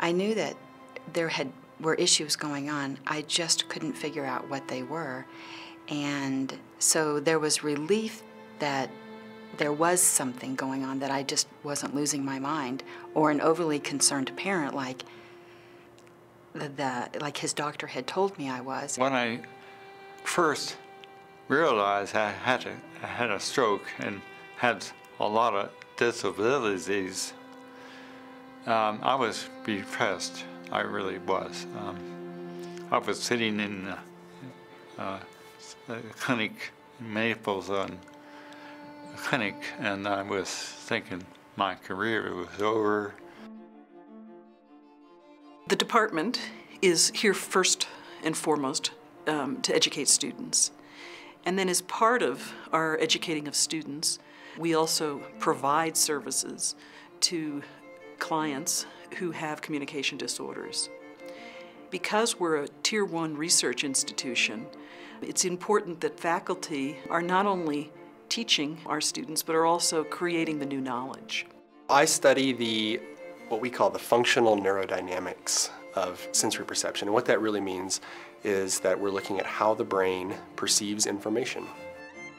I knew that were issues going on. I just couldn't figure out what they were. And so there was relief that there was something going on, that I just wasn't losing my mind, or an overly concerned parent like his doctor had told me I was. When I first realized I had a stroke and had a lot of disabilities, I was depressed. I really was. I was sitting in a clinic in Maples clinic, and I was thinking my career was over. The department is here first and foremost to educate students. And then as part of our educating of students, we also provide services to clients who have communication disorders. Because we're a Tier 1 research institution, it's important that faculty are not only teaching our students, but are also creating the new knowledge. I study what we call the functional neurodynamics of sensory perception. And what that really means is that we're looking at how the brain perceives information.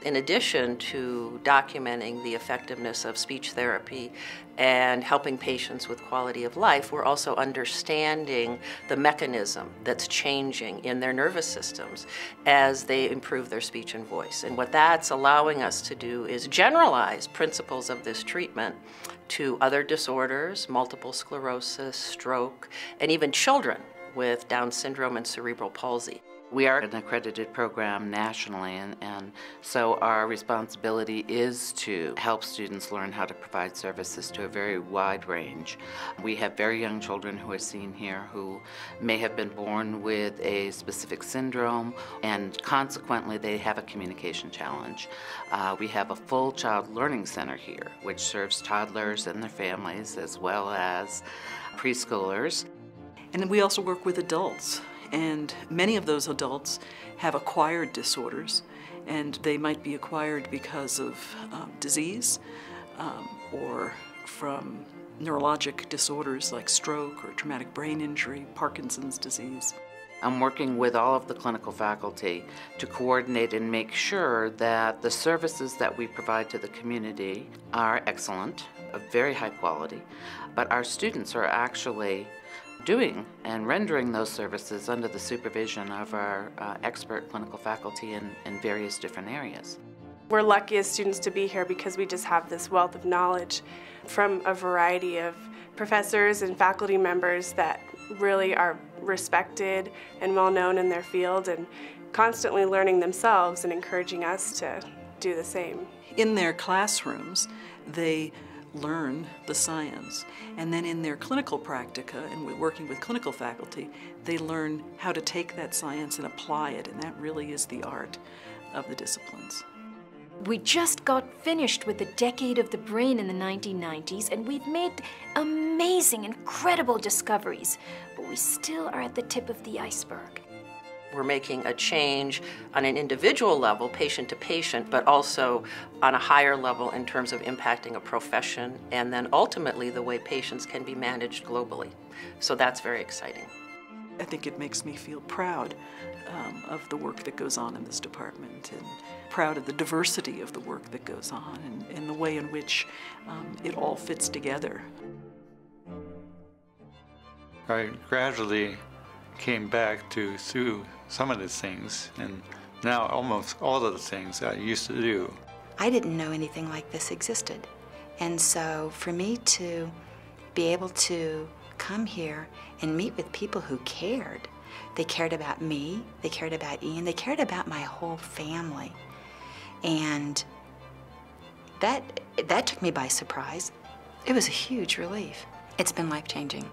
In addition to documenting the effectiveness of speech therapy and helping patients with quality of life, we're also understanding the mechanism that's changing in their nervous systems as they improve their speech and voice. And what that's allowing us to do is generalize principles of this treatment to other disorders, multiple sclerosis, stroke, and even children with Down syndrome and cerebral palsy. We are an accredited program nationally, and so our responsibility is to help students learn how to provide services to a very wide range. We have very young children who are seen here who may have been born with a specific syndrome, and consequently they have a communication challenge. We have a full child learning center here, which serves toddlers and their families as well as preschoolers. And we also work with adults. And many of those adults have acquired disorders, and they might be acquired because of disease or from neurologic disorders like stroke or traumatic brain injury, Parkinson's disease. I'm working with all of the clinical faculty to coordinate and make sure that the services that we provide to the community are excellent, of very high quality, but our students are actually doing and rendering those services under the supervision of our expert clinical faculty in various different areas. We're lucky as students to be here because we just have this wealth of knowledge from a variety of professors and faculty members that really are respected and well known in their field and constantly learning themselves and encouraging us to do the same. In their classrooms, they learn the science, and then in their clinical practica and working with clinical faculty, they learn how to take that science and apply it, and that really is the art of the disciplines. We just got finished with the decade of the brain in the 1990s, and we've made amazing, incredible discoveries, but we still are at the tip of the iceberg. We're making a change on an individual level, patient to patient, but also on a higher level in terms of impacting a profession, and then ultimately the way patients can be managed globally. So that's very exciting. I think it makes me feel proud of the work that goes on in this department, and proud of the diversity of the work that goes on, and the way in which it all fits together. I gradually came back to do some of the things, and now almost all of the things I used to do. I didn't know anything like this existed. And so for me to be able to come here and meet with people who cared, they cared about me, they cared about Ian, they cared about my whole family. And that took me by surprise. It was a huge relief. It's been life-changing.